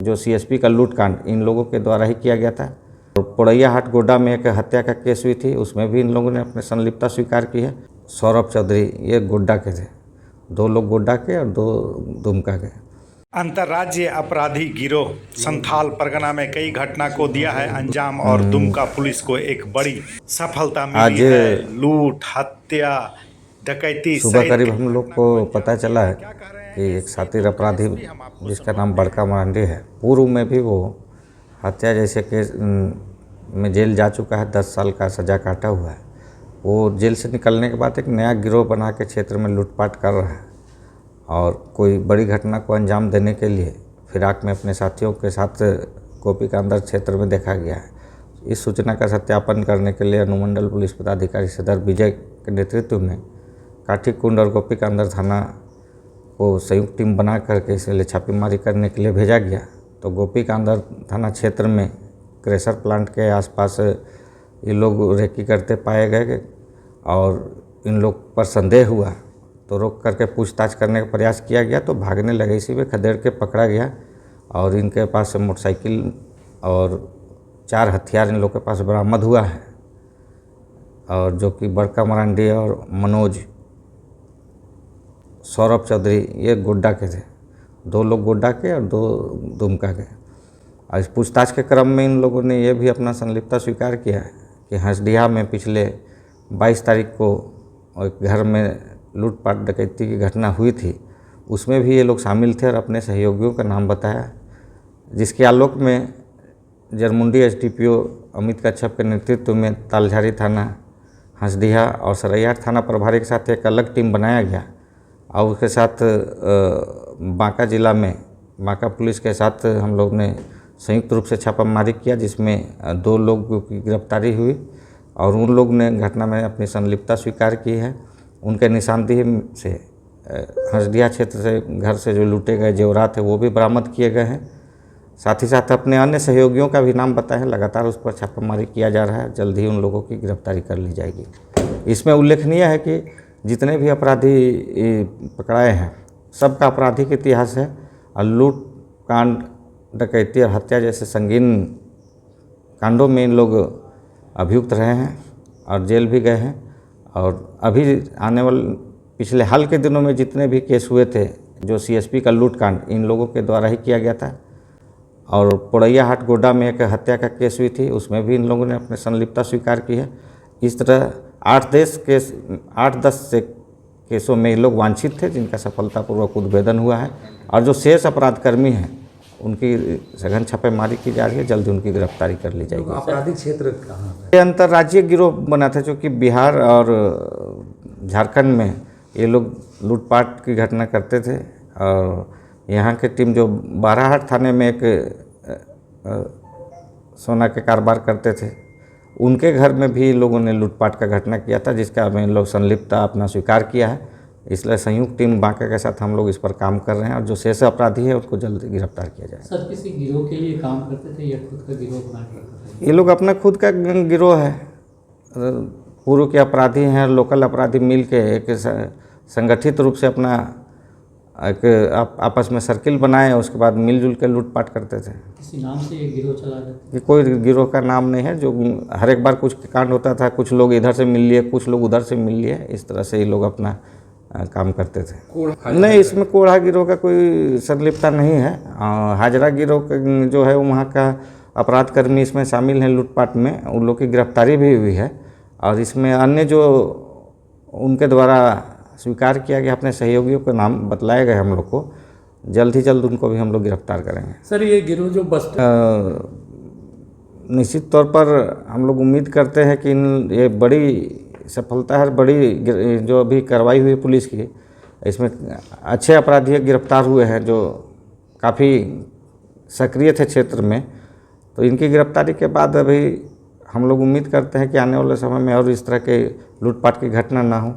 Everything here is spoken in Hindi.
जो सीएसपी का लूटकांड इन लोगों के द्वारा ही किया गया था। और पोड़ैया हाट गोड्डा में एक हत्या का केस हुई थी, उसमें भी इन लोगों ने अपनी संलिप्तता स्वीकार की है। सौरभ चौधरी ये गोड्डा के थे, 2 लोग गोड्डा के और 2 दुमका के। अंतर्राज्यीय अपराधी गिरोह संथाल परगना में कई घटना को दिया है अंजाम और दुमका पुलिस को एक बड़ी सफलता मिली है। लूट, हत्या, डकैती सुबह करीब हम लोग को पता चला है कि एक शातिर अपराधी जिसका नाम बड़का मरांडी है, पूर्व में भी वो हत्या जैसे केस में जेल जा चुका है, 10 साल का सज़ा काटा हुआ है। वो जेल से निकलने के बाद एक नया गिरोह बना के क्षेत्र में लूटपाट कर रहा है और कोई बड़ी घटना को अंजाम देने के लिए फिराक में अपने साथियों के साथ गोपी का अंदर क्षेत्र में देखा गया है। इस सूचना का सत्यापन करने के लिए अनुमंडल पुलिस पदाधिकारी सदर विजय के नेतृत्व में काठी कुंड और गोपी का अंदर थाना को संयुक्त टीम बना करके इसके लिए छापेमारी करने के लिए भेजा गया। तो गोपी का अंदर थाना क्षेत्र में क्रेशर प्लांट के आसपास ये लोग रेकी करते पाए गए और इन लोग पर संदेह हुआ तो रोक करके पूछताछ करने का प्रयास किया गया तो भागने लगे। इसी में खदेड़ के पकड़ा गया और इनके पास से मोटरसाइकिल और 4 हथियार इन लोग के पास बरामद हुआ है। और जो कि बड़का मरांडी और मनोज, सौरभ चौधरी ये गोड्डा के थे, 2 लोग गोड्डा के और 2 दुमका के। और इस पूछताछ के क्रम में इन लोगों ने ये भी अपना संलिप्तता स्वीकार किया है कि हंसडीहा में पिछले 22 तारीख को एक घर में लूटपाट डकैती की घटना हुई थी, उसमें भी ये लोग शामिल थे और अपने सहयोगियों का नाम बताया, जिसके आलोक में जरमुंडी एसडीपीओ अमित कच्छप के नेतृत्व में तालझारी थाना, हंसडीहा और सरैयाट थाना प्रभारी के साथ एक अलग टीम बनाया गया और उसके साथ बांका जिला में बांका पुलिस के साथ हम लोग ने संयुक्त रूप से छापामारी किया, जिसमें 2 लोगों की गिरफ्तारी हुई और उन लोग ने घटना में अपनी संलिप्तता स्वीकार की है। उनके निशानदेही से हंसडीहा क्षेत्र से घर से जो लूटे गए जेवरात थे वो भी बरामद किए गए हैं। साथ ही साथ अपने अन्य सहयोगियों का भी नाम बताया है। लगातार उस पर छापामारी किया जा रहा है, जल्द ही उन लोगों की गिरफ्तारी कर ली जाएगी। इसमें उल्लेखनीय है कि जितने भी अपराधी पकड़ाए हैं सबका आपराधिक इतिहास है और लूट कांड, डकैती और हत्या जैसे संगीन कांडों में इन लोग अभियुक्त रहे हैं और जेल भी गए हैं। और अभी आने वाले पिछले हाल के दिनों में जितने भी केस हुए थे जो सीएसपी का लूटकांड इन लोगों के द्वारा ही किया गया था। और पोड़ैया हाट गोड्डा में एक हत्या का केस हुई थी, उसमें भी इन लोगों ने अपनी संलिप्तता स्वीकार की है। इस तरह 8-10 से केसों में ये लोग वांछित थे जिनका सफलतापूर्वक उद्भेदन हुआ है और जो शेष अपराधकर्मी हैं उनकी सघन छापेमारी की जा रही है, जल्दी उनकी गिरफ्तारी कर ली जाएगी। आपराधिक क्षेत्र कहाँ है? ये अंतर्राज्यीय गिरोह बना था जो कि बिहार और झारखंड में ये लोग लूटपाट की घटना करते थे। और यहाँ की टीम जो बाराहाट थाने में एक सोना के कारोबार करते थे, उनके घर में भी लोगों ने लूटपाट का घटना किया था, जिसका हमें लोग संलिप्तता अपना स्वीकार किया है। इसलिए संयुक्त टीम बांका के साथ हम लोग इस पर काम कर रहे हैं और जो शेष अपराधी है उसको जल्द गिरफ्तार किया जाए। सर, किसी गिरोह के लिए काम करते थे या खुद का गिरोह बना के रखते थे? ये लोग अपना खुद का गिरोह है, पूर्व के अपराधी हैं, लोकल अपराधी मिल के एक संगठित रूप से अपना एक आपस में सर्किल बनाए, उसके बाद मिलजुल के लूटपाट करते थे। किसी नाम से ये गिरोह चला रहे थे? ये कोई गिरोह का नाम नहीं है। जो हर एक बार कुछ कांड होता था, कुछ लोग इधर से मिल लिए, कुछ लोग उधर से मिल लिए, इस तरह से ये लोग अपना काम करते थे। नहीं, इसमें कोढ़ा गिरोह का कोई संलिप्तता नहीं है। हाजरा गिरोह जो है वहाँ का अपराधकर्मी इसमें शामिल हैं लूटपाट में, उन लोग की गिरफ्तारी भी हुई है। और इसमें अन्य जो उनके द्वारा स्वीकार किया गया अपने सहयोगियों के नाम बतलाए गए हम लोग को, जल्द ही जल्द उनको भी हम लोग गिरफ्तार करेंगे। सर, ये गिरोह जो निश्चित तौर पर हम लोग उम्मीद करते हैं कि ये बड़ी सफलता है, बड़ी जो अभी कार्रवाई हुई पुलिस की, इसमें अच्छे अपराधी गिरफ्तार हुए हैं जो काफ़ी सक्रिय थे क्षेत्र में। तो इनकी गिरफ्तारी के बाद अभी हम लोग उम्मीद करते हैं कि आने वाले समय में और इस तरह के लूटपाट की घटना ना हो।